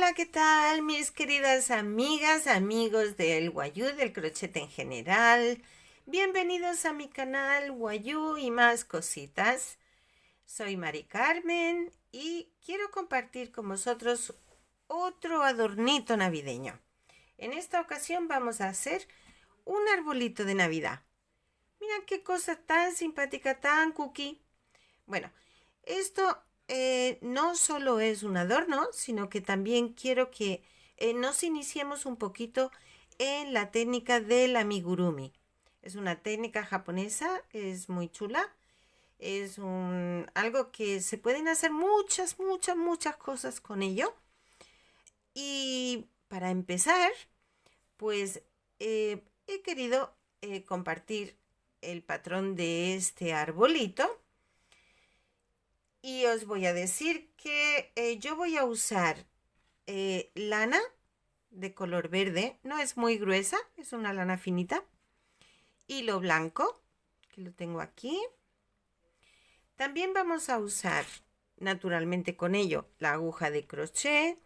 Hola, ¿qué tal mis queridas amigas, amigos del Wayú, del crochet en general? Bienvenidos a mi canal Wayú y más cositas. Soy Mari Carmen y quiero compartir con vosotros otro adornito navideño. En esta ocasión vamos a hacer un arbolito de Navidad. Miren qué cosa tan simpática, tan cookie. Bueno, esto no solo es un adorno, sino que también quiero que nos iniciemos un poquito en la técnica del amigurumi. Es una técnica japonesa, es muy chula. Es algo que se pueden hacer muchas cosas con ello. Y para empezar, pues he querido compartir el patrón de este arbolito. Y os voy a decir que yo voy a usar lana de color verde. No es muy gruesa, es una lana finita. Hilo blanco, que lo tengo aquí. También vamos a usar, naturalmente con ello, la aguja de crochet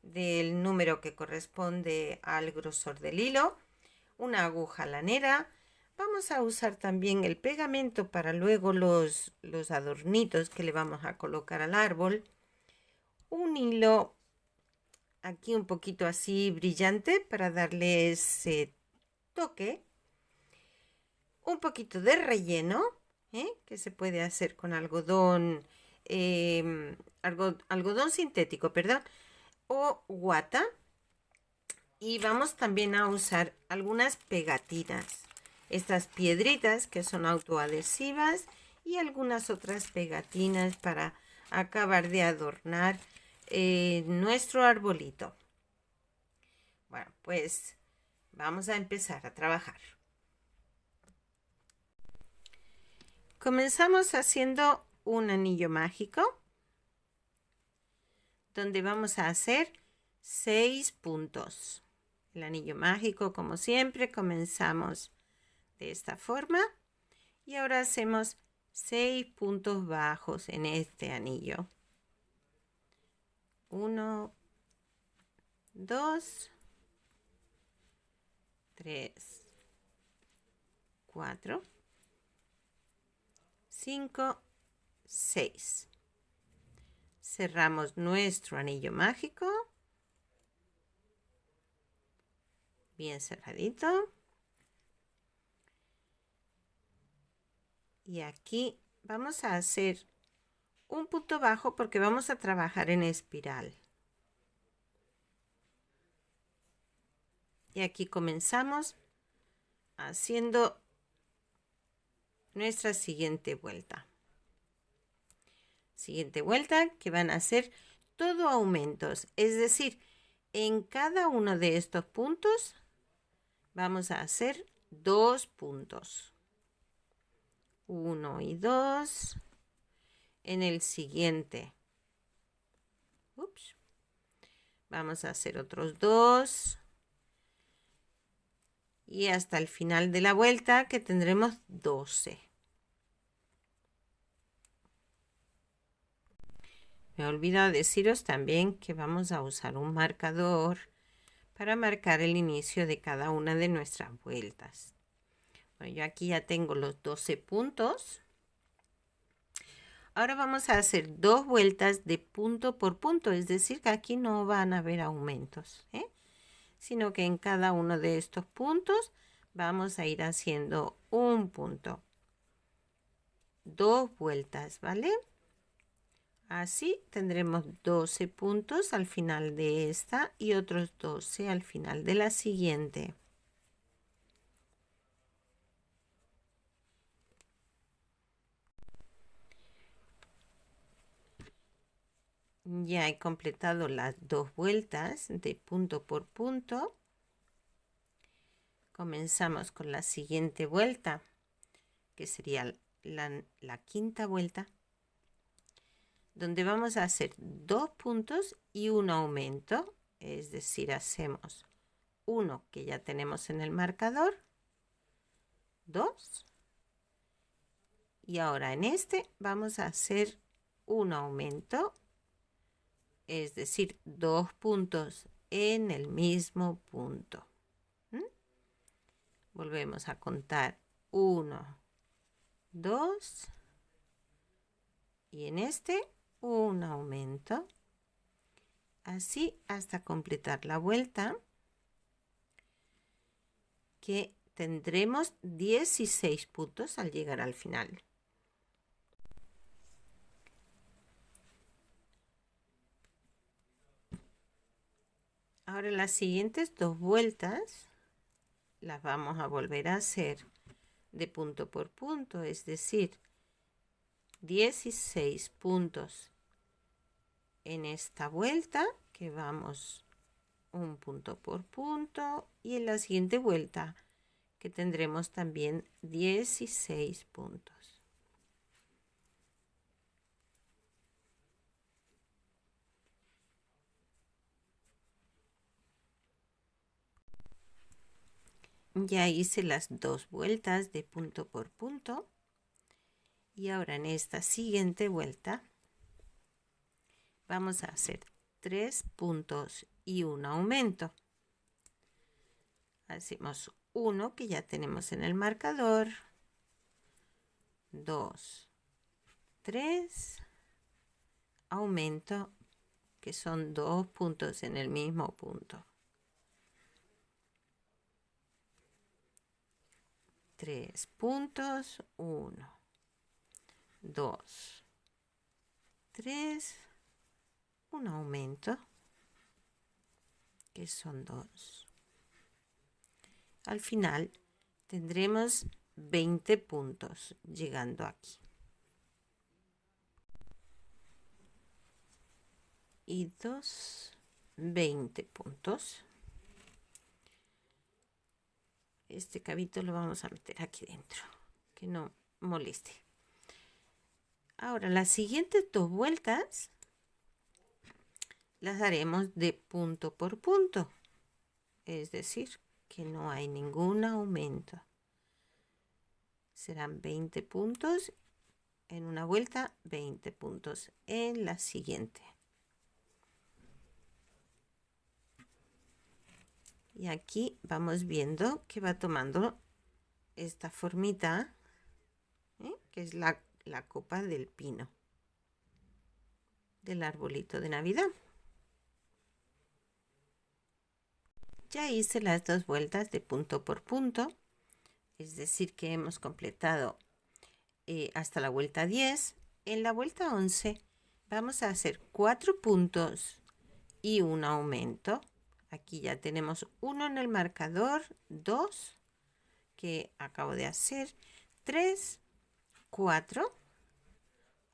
del número que corresponde al grosor del hilo. Una aguja lanera. Vamos a usar también el pegamento para luego los adornitos que le vamos a colocar al árbol. Un hilo aquí un poquito así brillante para darle ese toque. Un poquito de relleno, que se puede hacer con algodón, algodón sintético, perdón, o guata. Y vamos también a usar algunas pegatinas. Estas piedritas que son autoadhesivas y algunas otras pegatinas para acabar de adornar nuestro arbolito. Bueno, pues vamos a empezar a trabajar. Comenzamos haciendo un anillo mágico donde vamos a hacer 6 puntos. El anillo mágico, como siempre, comenzamos de esta forma y ahora hacemos 6 puntos bajos en este anillo. 1, 2, 3, 4, 5, 6. Cerramos nuestro anillo mágico. Bien cerradito. Y aquí vamos a hacer un punto bajo porque vamos a trabajar en espiral. Y aquí comenzamos haciendo nuestra siguiente vuelta. Siguiente vuelta que van a ser todo aumentos. Es decir, en cada uno de estos puntos vamos a hacer 2 puntos. 1 y 2. En el siguiente. Vamos a hacer otros 2. Y hasta el final de la vuelta que tendremos 12. Me he olvidado deciros también que vamos a usar un marcador para marcar el inicio de cada una de nuestras vueltas. Bueno, yo aquí ya tengo los 12 puntos. Ahora vamos a hacer 2 vueltas de punto por punto, es decir, que aquí no van a haber aumentos, sino que en cada uno de estos puntos vamos a ir haciendo un punto. 2 vueltas, ¿vale? Así tendremos 12 puntos al final de esta y otros 12 al final de la siguiente. Ya he completado las 2 vueltas de punto por punto. Comenzamos con la siguiente vuelta, que sería la quinta vuelta, donde vamos a hacer 2 puntos y un aumento, es decir, hacemos uno que ya tenemos en el marcador, 2, y ahora en este vamos a hacer un aumento es decir, 2 puntos en el mismo punto. Volvemos a contar 1, 2 y en este un aumento, así hasta completar la vuelta, que tendremos 16 puntos al llegar al final. Ahora las siguientes 2 vueltas las vamos a volver a hacer de punto por punto, es decir, 16 puntos en esta vuelta, que vamos un punto por punto, y en la siguiente vuelta que tendremos también 16 puntos. Ya hice las 2 vueltas de punto por punto y ahora en esta siguiente vuelta vamos a hacer 3 puntos y un aumento. Hacemos 1 que ya tenemos en el marcador, 2, 3, aumento, que son 2 puntos en el mismo punto. 3 puntos, 1, 2, 3, un aumento, que son 2. Al final tendremos 20 puntos llegando aquí. Y 2, 20 puntos. Este cabito lo vamos a meter aquí dentro, que no moleste. Ahora las siguientes 2 vueltas las haremos de punto por punto, es decir, que no hay ningún aumento. Serán 20 puntos en una vuelta, 20 puntos en la siguiente. Y aquí vamos viendo que va tomando esta formita, que es la copa del pino, del arbolito de Navidad. Ya hice las 2 vueltas de punto por punto, es decir que hemos completado hasta la vuelta 10. En la vuelta 11 vamos a hacer 4 puntos y un aumento. Aquí ya tenemos 1 en el marcador, 2 que acabo de hacer, 3, 4,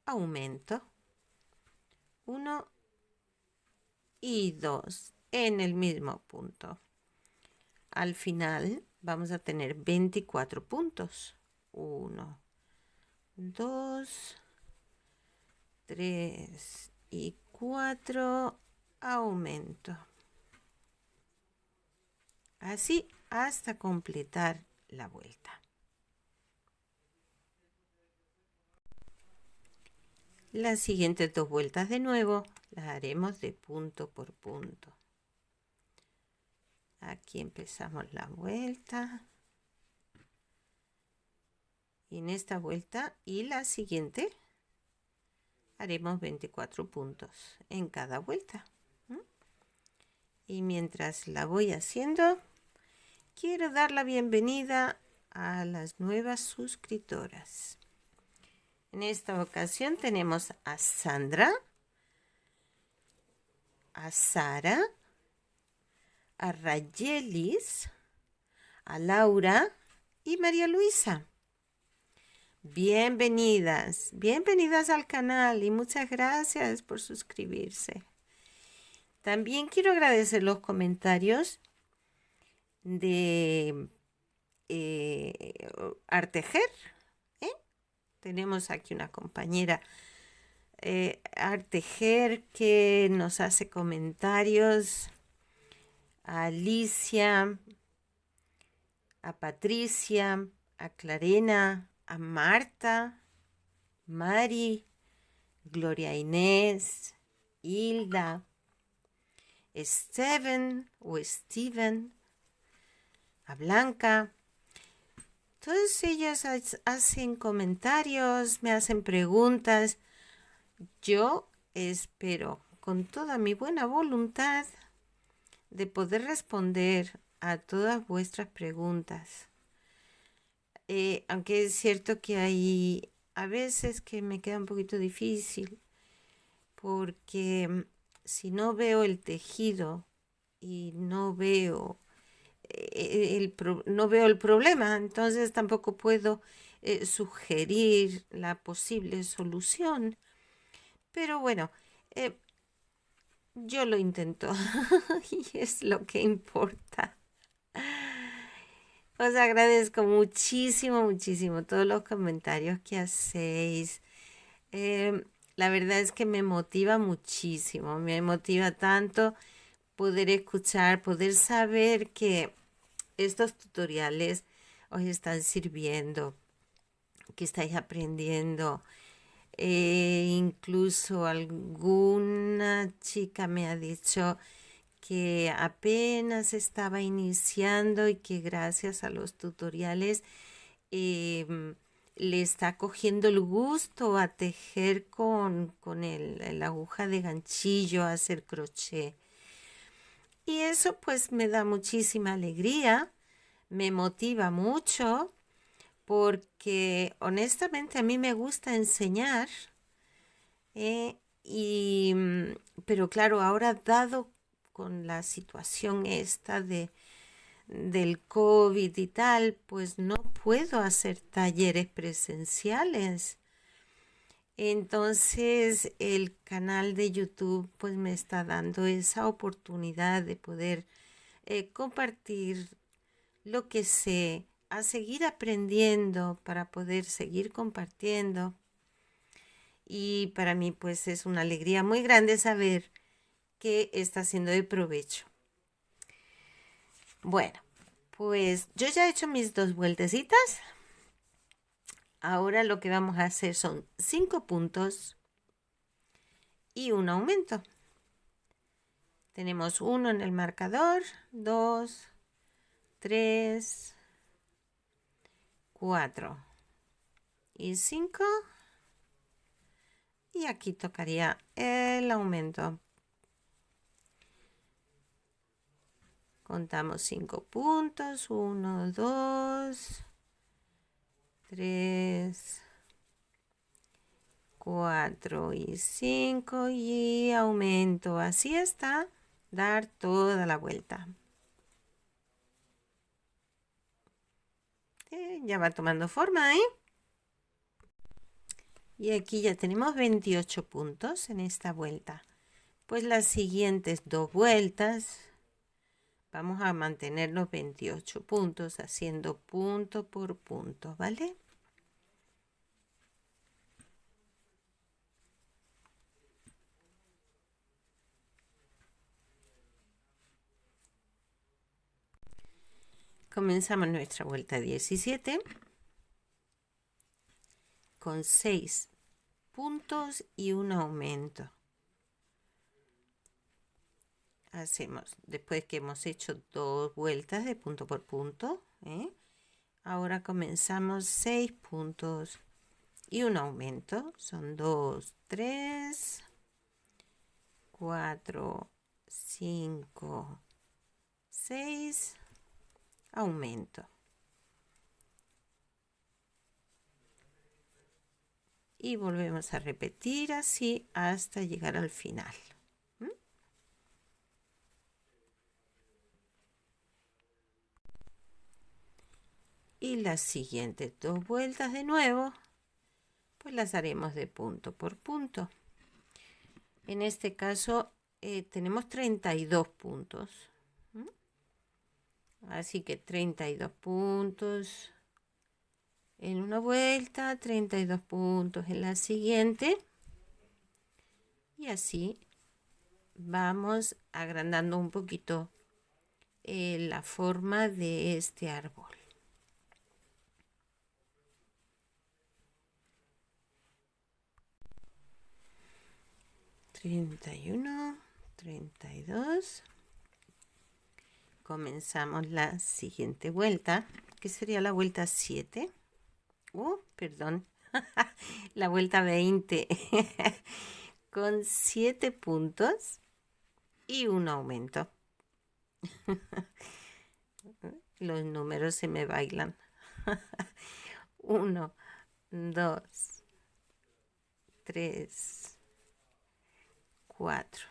aumento, 1 y 2 en el mismo punto. Al final vamos a tener 24 puntos. 1, 2, 3 y 4, aumento. Así hasta completar la vuelta. Las siguientes 2 vueltas de nuevo las haremos de punto por punto. Aquí empezamos la vuelta. Y en esta vuelta y la siguiente haremos 24 puntos en cada vuelta. Y mientras la voy haciendo, quiero dar la bienvenida a las nuevas suscriptoras. En esta ocasión tenemos a Sandra, a Sara, a Rayelis, a Laura y María Luisa. Bienvenidas, bienvenidas al canal y muchas gracias por suscribirse. También quiero agradecer los comentarios de Artejer. Tenemos aquí una compañera Artejer que nos hace comentarios. A Alicia, a Patricia, a Clarena, a Marta, Mari, Gloria Inés, Hilda, Steven o Steven, a Blanca. Todas ellas hacen comentarios, me hacen preguntas. Yo espero con toda mi buena voluntad de poder responder a todas vuestras preguntas. Aunque es cierto que hay a veces que me queda un poquito difícil porque si no veo el tejido y no veo no veo el problema, entonces tampoco puedo sugerir la posible solución. Pero bueno, yo lo intento y es lo que importa. Os agradezco muchísimo, muchísimo todos los comentarios que hacéis. La verdad es que me motiva muchísimo, me motiva tanto poder escuchar, poder saber que estos tutoriales os están sirviendo, que estáis aprendiendo. Incluso alguna chica me ha dicho que apenas estaba iniciando y que gracias a los tutoriales le está cogiendo el gusto a tejer con la aguja de ganchillo, a hacer crochet. Y eso pues me da muchísima alegría, me motiva mucho porque honestamente a mí me gusta enseñar, pero claro, ahora dado con la situación esta del COVID y tal, pues no puedo hacer talleres presenciales. Entonces el canal de YouTube pues me está dando esa oportunidad de poder compartir lo que sé, a seguir aprendiendo para poder seguir compartiendo. Y para mí pues es una alegría muy grande saber que está siendo de provecho. Bueno, pues yo ya he hecho mis 2 vueltecitas. Ahora lo que vamos a hacer son 5 puntos y un aumento. Tenemos 1 en el marcador, 2, 3, 4 y 5. Y aquí tocaría el aumento. Contamos 5 puntos. 1, 2, 3, 4 y 5. Y aumento. Así está. Dar toda la vuelta. Ya va tomando forma, ¿eh? Y aquí ya tenemos 28 puntos en esta vuelta. Pues las siguientes 2 vueltas vamos a mantener los 28 puntos haciendo punto por punto, ¿vale? Comenzamos nuestra vuelta 17 con 6 puntos y un aumento. Hacemos, después que hemos hecho 2 vueltas de punto por punto, ahora comenzamos 6 puntos y un aumento. Son 2, 3, 4, 5, 6, aumento. Y volvemos a repetir así hasta llegar al final. Y las siguientes 2 vueltas de nuevo, pues las haremos de punto por punto. En este caso tenemos 32 puntos. Así que 32 puntos en una vuelta, 32 puntos en la siguiente. Y así vamos agrandando un poquito la forma de este árbol. 31, 32. Comenzamos la siguiente vuelta, que sería la vuelta 7. Perdón, la vuelta 20 con 7 puntos y un aumento. Los números se me bailan. 1, 2, 3, 4,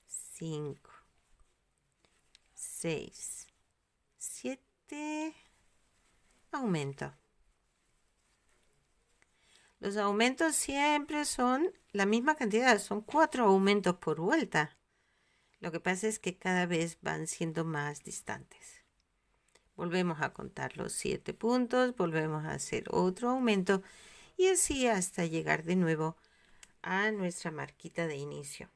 5, 6, 7, aumento. Los aumentos siempre son la misma cantidad, son 4 aumentos por vuelta. Lo que pasa es que cada vez van siendo más distantes. Volvemos a contar los 7 puntos, volvemos a hacer otro aumento y así hasta llegar de nuevo a nuestra marquita de inicio.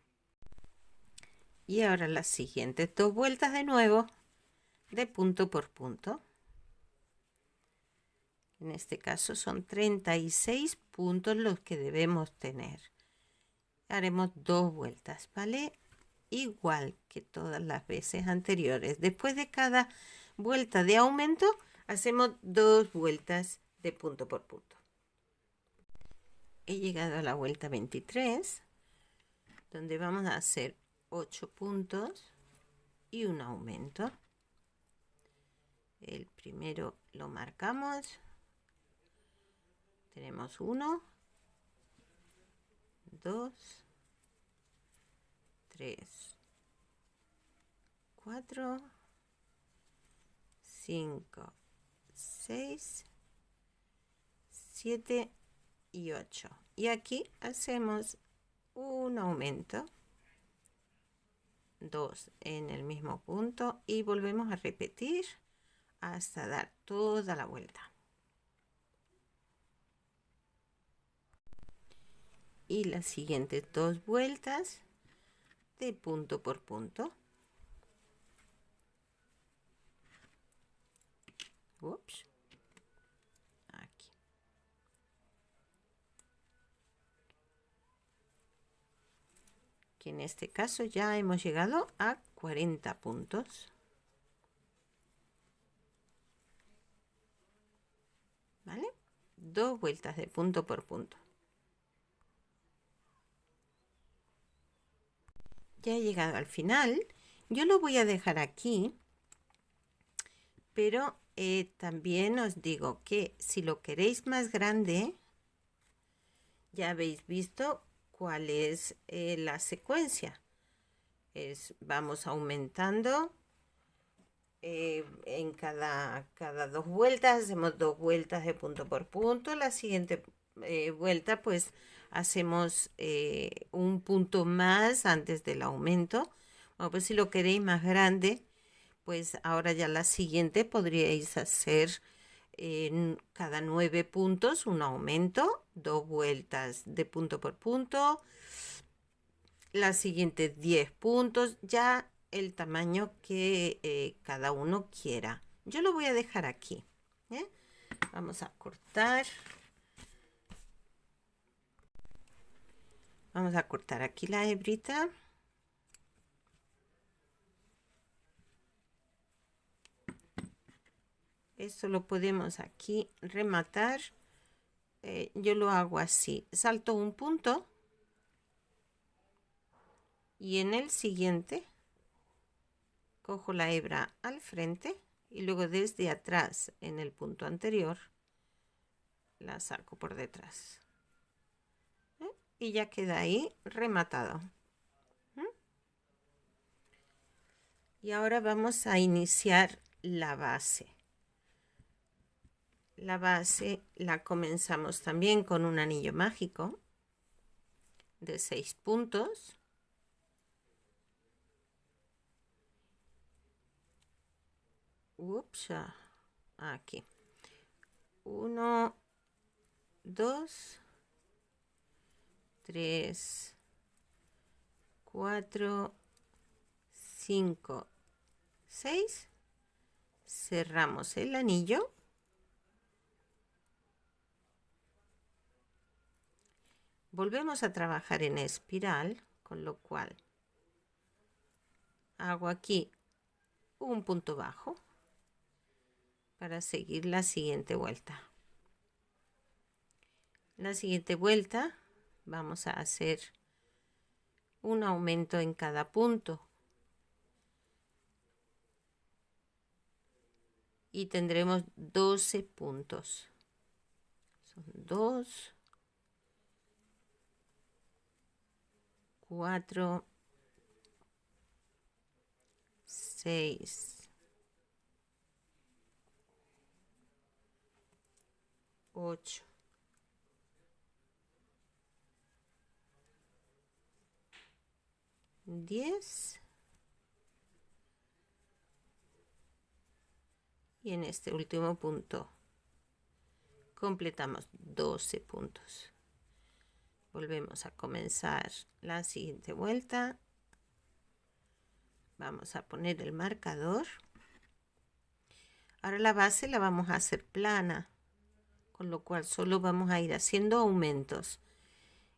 Y ahora las siguientes 2 vueltas de nuevo de punto por punto. En este caso son 36 puntos los que debemos tener. Haremos 2 vueltas, ¿vale? Igual que todas las veces anteriores. Después de cada vuelta de aumento, hacemos 2 vueltas de punto por punto. He llegado a la vuelta 23, donde vamos a hacer 8 puntos y un aumento. El primero lo marcamos. Tenemos 1, 2, 3, 4, 5, 6, 7 y 8. Y aquí hacemos un aumento, 2 en el mismo punto y volvemos a repetir hasta dar toda la vuelta. Y las siguientes 2 vueltas de punto por punto. Ups. Aquí. Que en este caso ya hemos llegado a 40 puntos. ¿Vale? 2 vueltas de punto por punto. Ya he llegado al final. Yo lo voy a dejar aquí, pero también os digo que si lo queréis más grande, ya habéis visto cuál es la secuencia. Vamos aumentando en cada 2 vueltas, hacemos 2 vueltas de punto por punto. La siguiente vuelta pues hacemos un punto más antes del aumento. Bueno, pues si lo queréis más grande, pues ahora ya la siguiente podríais hacer cada 9 puntos un aumento, 2 vueltas de punto por punto, las siguientes 10 puntos, ya el tamaño que cada uno quiera. Yo lo voy a dejar aquí. Vamos a cortar. Vamos a cortar aquí la hebrita. Esto lo podemos aquí rematar. Yo lo hago así. Salto un punto. Y en el siguiente cojo la hebra al frente y luego desde atrás en el punto anterior la saco por detrás. Y ya queda ahí rematado. Y ahora vamos a iniciar la base. La base la comenzamos también con un anillo mágico de 6 puntos. Ups, aquí. 1, 2, 3, 4, 5, 6. Cerramos el anillo. volvemos a trabajar en espiral, con lo cual hago aquí un punto bajo para seguir la siguiente vuelta. La siguiente vuelta vamos a hacer un aumento en cada punto y tendremos 12 puntos. Son 2, 4, 6, 8, 10 y en este último punto completamos 12 puntos. Volvemos a comenzar la siguiente vuelta. Vamos a poner el marcador. Ahora la base la vamos a hacer plana, con lo cual solo vamos a ir haciendo aumentos.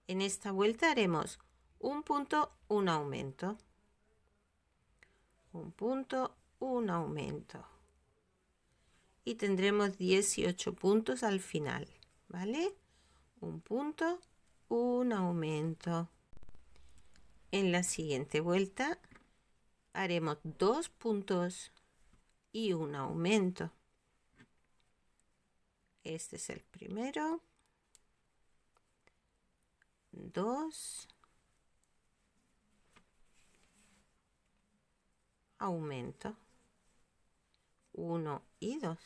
En esta vuelta haremos un punto, un aumento. Un punto, un aumento. Y tendremos 18 puntos al final, ¿vale? Un punto, un aumento. En la siguiente vuelta haremos 2 puntos y un aumento. Este es el primero. 2. Aumento. 1 y 2.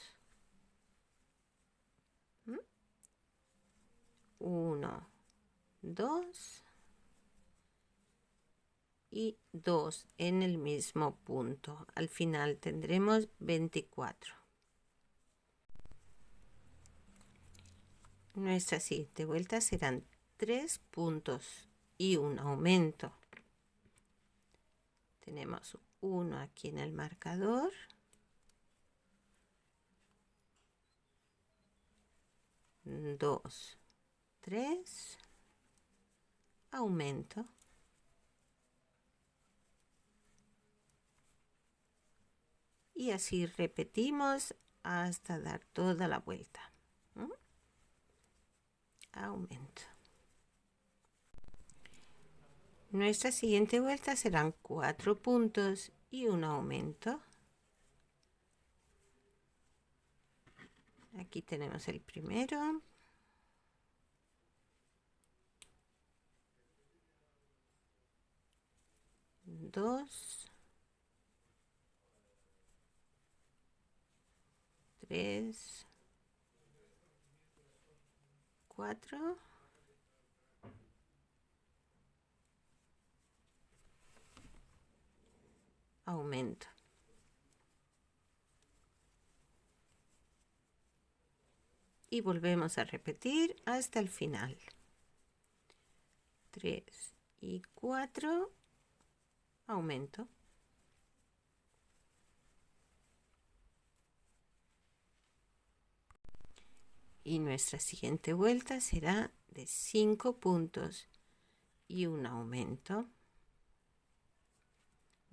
1, 2 y 2 en el mismo punto. Al final tendremos 24. Nuestra siguiente vuelta serán 3 puntos y un aumento. Tenemos 1 aquí en el marcador. 2, 3, aumento. Y así repetimos hasta dar toda la vuelta. Aumento. Nuestra siguiente vuelta serán 4 puntos y un aumento. Aquí tenemos el primero. 2, 3, 4. Aumento. Y volvemos a repetir hasta el final. 3 y 4, aumento. Y nuestra siguiente vuelta será de 5 puntos y un aumento.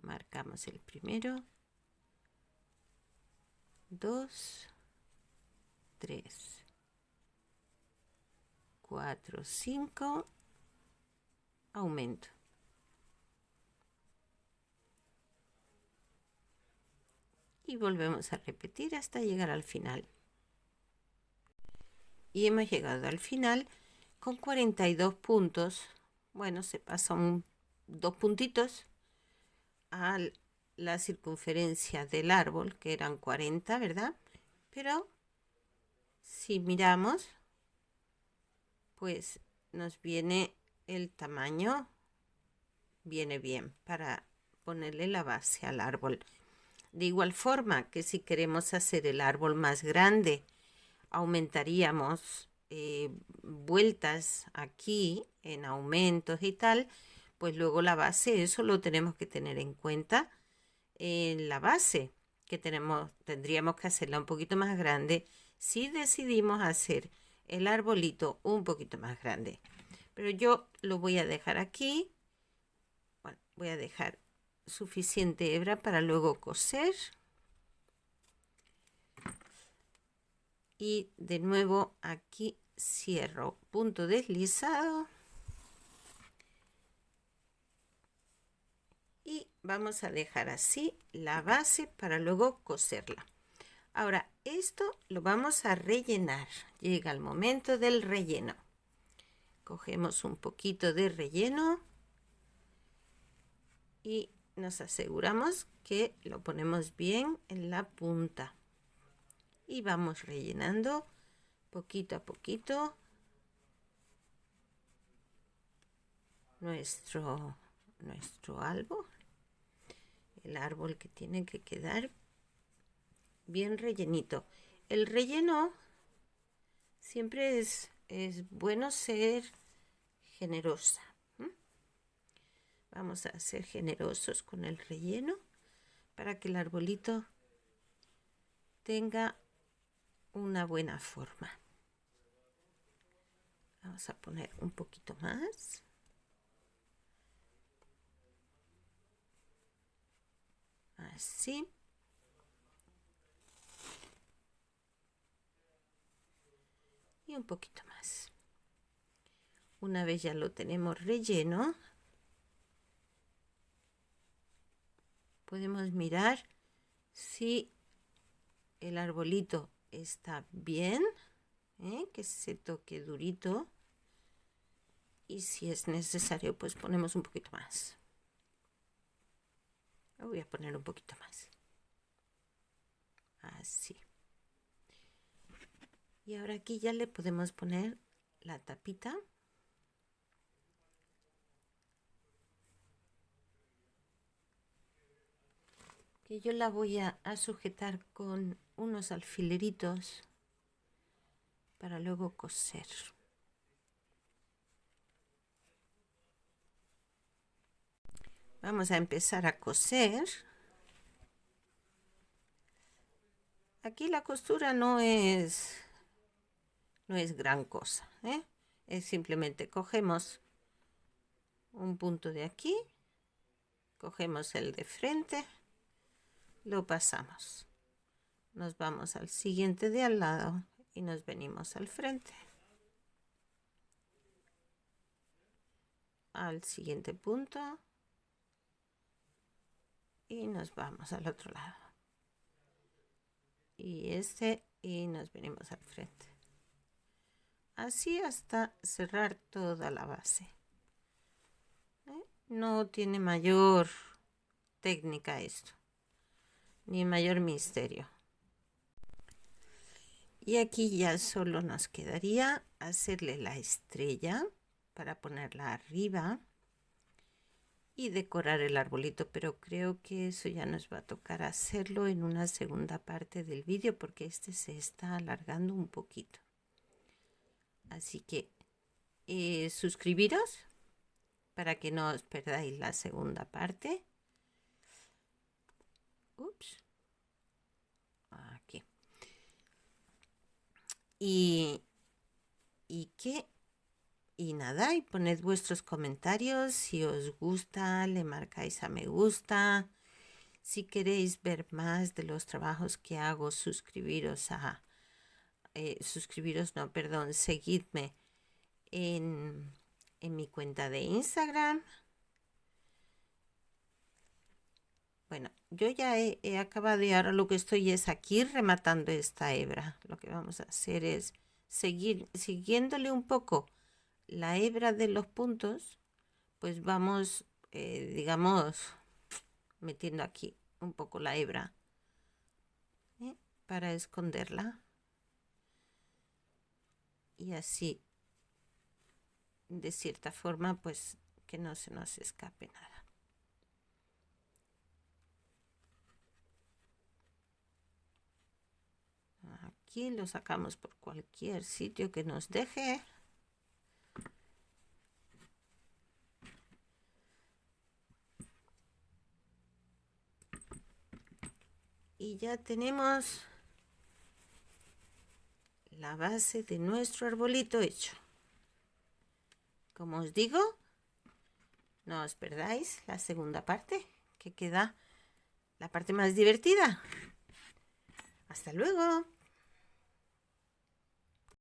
Marcamos el primero. 2, 3, 4, 5, aumento. Y volvemos a repetir hasta llegar al final. Y hemos llegado al final con 42 puntos. Bueno, se pasan 2 puntitos a la circunferencia del árbol, que eran 40, ¿verdad? Pero si miramos, pues nos viene el tamaño, viene bien para ponerle la base al árbol. De igual forma que si queremos hacer el árbol más grande, aumentaríamos vueltas aquí en aumentos y tal, pues luego la base, eso lo tenemos que tener en cuenta en la base, que tendríamos que hacerla un poquito más grande si decidimos hacer el arbolito un poquito más grande. pero yo lo voy a dejar aquí. Bueno, voy a dejar suficiente hebra para luego coser. Y de nuevo aquí cierro punto deslizado. Y vamos a dejar así la base para luego coserla. Ahora esto lo vamos a rellenar. Llega el momento del relleno. Cogemos un poquito de relleno y nos aseguramos que lo ponemos bien en la punta. Y vamos rellenando poquito a poquito nuestro árbol. El árbol que tiene que quedar bien rellenito. El relleno siempre es bueno ser generosa. Vamos a ser generosos con el relleno para que el arbolito tenga una buena forma. Vamos a poner un poquito más. Así. Y un poquito más. Una vez ya lo tenemos relleno, podemos mirar si el arbolito está bien, que se toque durito, y si es necesario pues ponemos un poquito más. Voy a poner un poquito más, así. Y ahora aquí ya le podemos poner la tapita. Que yo la voy a sujetar con unos alfileritos para luego coser. Vamos a empezar a coser. Aquí la costura no es gran cosa, es simplemente cogemos un punto de aquí, cogemos el de frente, lo pasamos, nos vamos al siguiente de al lado y nos venimos al frente, al siguiente punto y nos vamos al otro lado, y y nos venimos al frente, así hasta cerrar toda la base. No tiene mayor técnica esto, ni mayor misterio. Y aquí ya solo nos quedaría hacerle la estrella para ponerla arriba y decorar el arbolito, pero creo que eso ya nos va a tocar hacerlo en una segunda parte del vídeo porque este se está alargando un poquito. Así que suscribiros para que no os perdáis la segunda parte. Ups. Aquí. Y nada, y poned vuestros comentarios. Si os gusta, le marcáis a me gusta. Si queréis ver más de los trabajos que hago, seguidme en mi cuenta de Instagram. Bueno, yo ya he acabado y ahora lo que estoy es aquí rematando esta hebra. Lo que vamos a hacer es siguiéndole un poco la hebra de los puntos, pues vamos, digamos, metiendo aquí un poco la hebra para esconderla. Y así, de cierta forma, pues que no se nos escape nada. Aquí lo sacamos por cualquier sitio que nos deje. Y ya tenemos la base de nuestro arbolito hecho. Como os digo, no os perdáis la segunda parte, que queda la parte más divertida. Hasta luego.